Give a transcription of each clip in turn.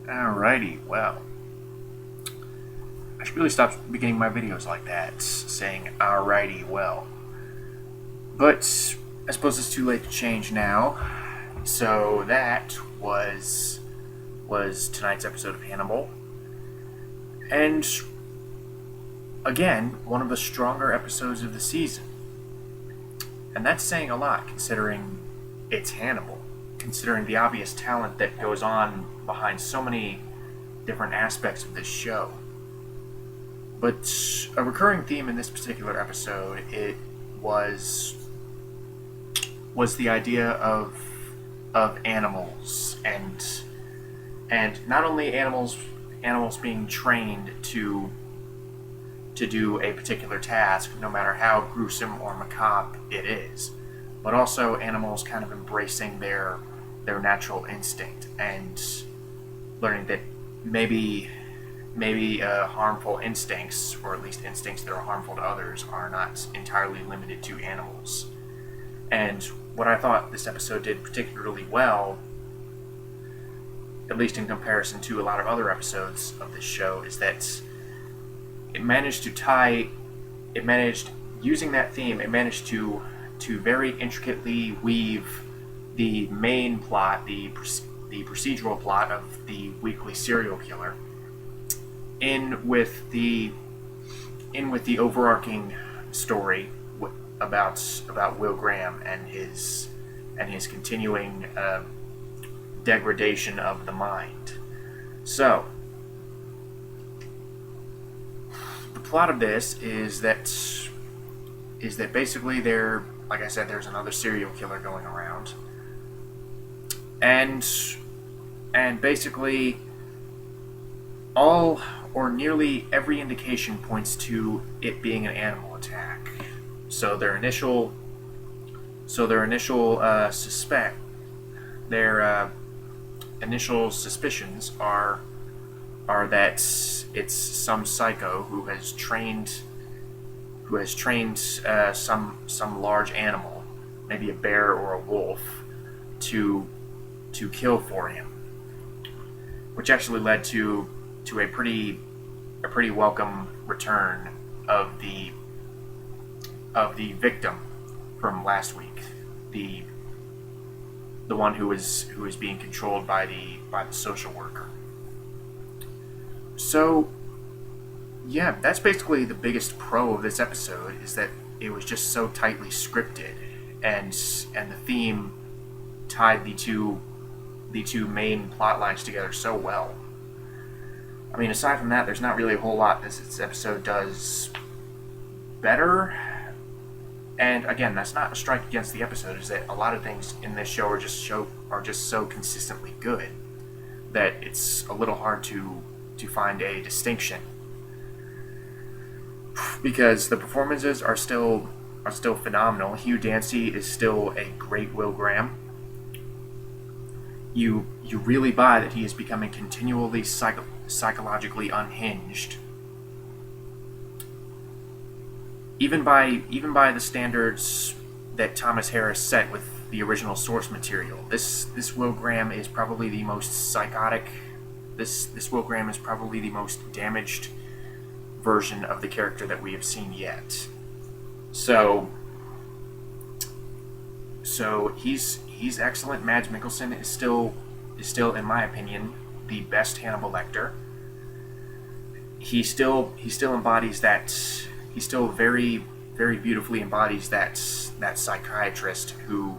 Alrighty, well, I should really stop beginning my videos like that, saying alrighty, well. But I suppose it's too late to change now. So that was tonight's episode of Hannibal. And again, one of the stronger episodes of the season. And that's saying a lot considering it's Hannibal, considering the obvious talent that goes on behind so many different aspects of this show. But a recurring theme in this particular episode it was the idea of animals and not only animals being trained to do a particular task, no matter how gruesome or macabre it is, but also animals kind of embracing their natural instinct and learning that maybe harmful instincts, or at least instincts that are harmful to others, are not entirely limited to animals. And what I thought this episode did particularly well, at least in comparison to a lot of other episodes of this show, is that it managed using that theme, it managed to very intricately weave the main plot, the procedural plot of the weekly serial killer, in with the overarching story about Will Graham and his continuing degradation of the mind. So, the plot of this is that basically like I said, there's another serial killer going around, and basically all or nearly every indication points to it being an animal attack. So their initial initial suspicions are that it's some psycho who has trained some large animal, maybe a bear or a wolf, to kill for him, which actually led to a pretty welcome return of the victim from last week, the one who was being controlled by the social worker. So yeah, that's basically the biggest pro of this episode, is that it was just so tightly scripted, and the theme tied the two main plot lines together so well. I mean, aside from that, there's not really a whole lot this episode does better. And again, that's not a strike against the episode, is that a lot of things in this show are just so consistently good that it's a little hard to find a distinction, because the performances are still phenomenal. Hugh Dancy is still a great Will Graham. You really buy that he is becoming continually psychologically unhinged, even by the standards that Thomas Harris set with the original source material. This Will Graham is probably the most psychotic. This Will Graham is probably the most damaged version of the character that we have seen yet. So he's excellent. Mads Mikkelsen is still, in my opinion, the best Hannibal Lecter. He still embodies that. He still very, very beautifully embodies that psychiatrist who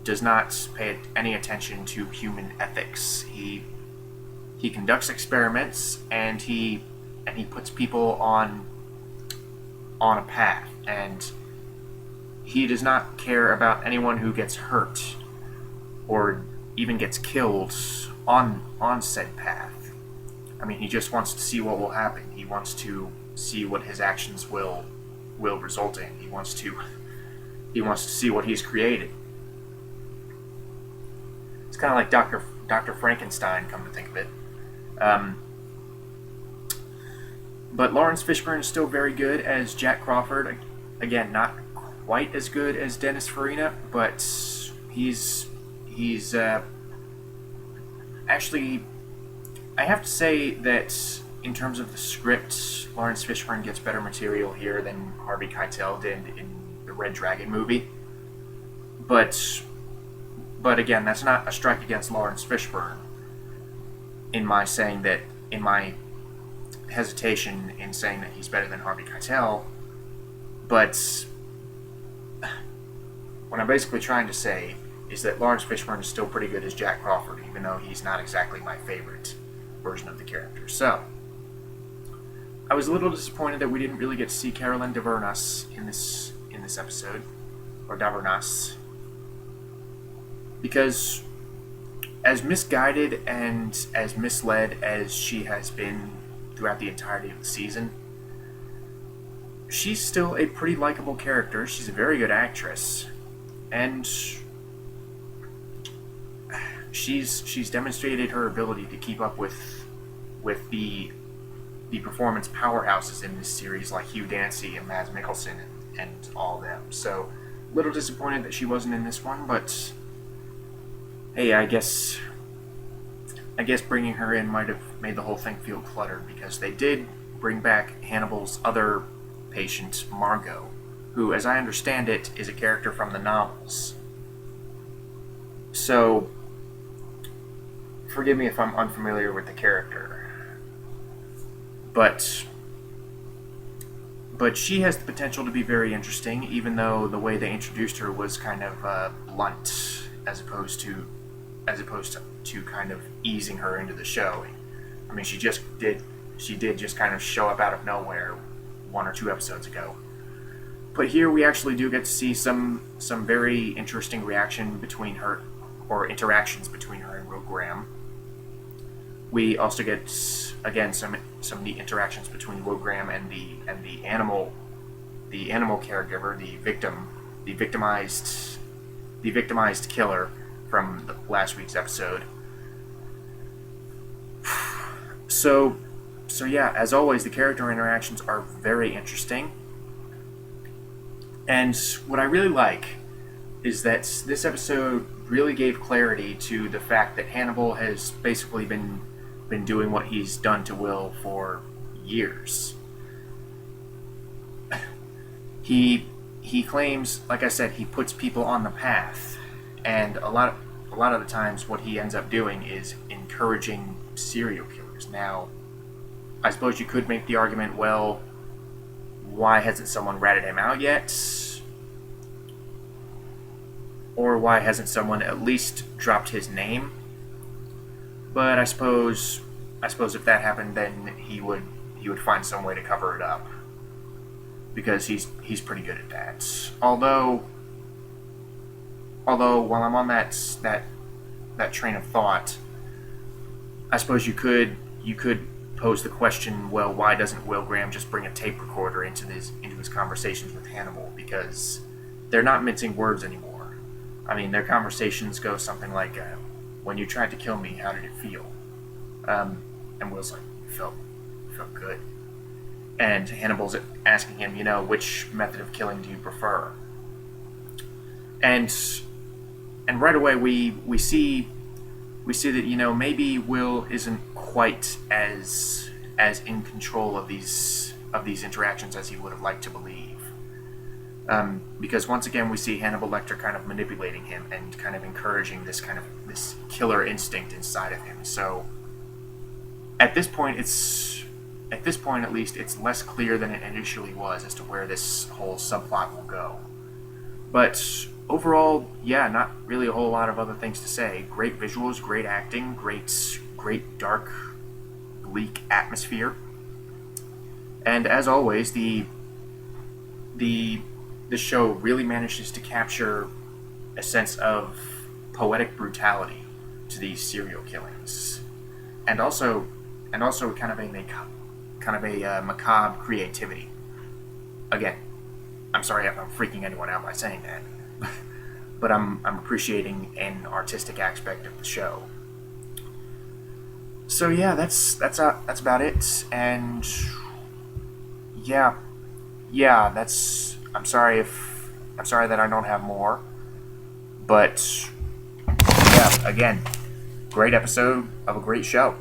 does not pay any attention to human ethics. He conducts experiments, and he puts people on a path, and he does not care about anyone who gets hurt or even gets killed on said path. I mean, he just wants to see what will happen. He wants to see what his actions will result in. He wants to see what he's created. It's kind of like Dr. Frankenstein, come to think of it. But Lawrence Fishburne is still very good as Jack Crawford. Again, not quite as good as Dennis Farina, but he's actually I have to say that in terms of the script, Lawrence Fishburne gets better material here than Harvey Keitel did in the Red Dragon movie. But again, that's not a strike against Lawrence Fishburne. In my hesitation in saying that he's better than Harvey Keitel, but what I'm basically trying to say is that Lawrence Fishburne is still pretty good as Jack Crawford, even though he's not exactly my favorite version of the character. So, I was a little disappointed that we didn't really get to see Carolyn Davernus in this episode, or Davernus, because as misguided and as misled as she has been throughout the entirety of the season, she's still a pretty likable character. She's a very good actress, and she's demonstrated her ability to keep up with the performance powerhouses in this series, like Hugh Dancy and Mads Mikkelsen and all of them. So, a little disappointed that she wasn't in this one, but hey, I guess bringing her in might have made the whole thing feel cluttered, because they did bring back Hannibal's other patient, Margot, who, as I understand it, is a character from the novels. So, forgive me if I'm unfamiliar with the character, but she has the potential to be very interesting, even though the way they introduced her was kind of blunt, as opposed to kind of easing her into the show. I mean, she did just kind of show up out of nowhere 1 or 2 episodes ago. But here we actually do get to see some very interesting interactions between her and Will Graham. We also get, again, some neat interactions between Will Graham and the animal caregiver, the victimized killer from last week's episode. So yeah, as always, the character interactions are very interesting. And what I really like is that this episode really gave clarity to the fact that Hannibal has basically been doing what he's done to Will for years. He claims, like I said, he puts people on the path, and a lot of the times what he ends up doing is encouraging serial killers. Now, I suppose you could make the argument, well, why hasn't someone ratted him out yet? Or why hasn't someone at least dropped his name? But I suppose if that happened, then he would find some way to cover it up, because he's pretty good at that. Although while I'm on that train of thought, I suppose you could pose the question, well, why doesn't Will Graham just bring a tape recorder into his conversations with Hannibal? Because they're not mincing words anymore. I mean, their conversations go something like, when you tried to kill me, how did it feel? And Will's like, it felt good. And Hannibal's asking him, which method of killing do you prefer? And right away we see that, maybe Will isn't quite as in control of these interactions as he would have liked to believe. Because once again we see Hannibal Lecter kind of manipulating him and kind of encouraging this killer instinct inside of him. So at this point at least, it's less clear than it initially was as to where this whole subplot will go. But overall, yeah, not really a whole lot of other things to say. Great visuals, great acting, great dark, bleak atmosphere. And as always, the show really manages to capture a sense of poetic brutality to these serial killings, and also kind of a macabre creativity. Again, I'm sorry if I'm freaking anyone out by saying that, but I'm appreciating an artistic aspect of the show. So yeah, that's about it. And yeah, I'm sorry that I don't have more, but yeah, again, great episode of a great show.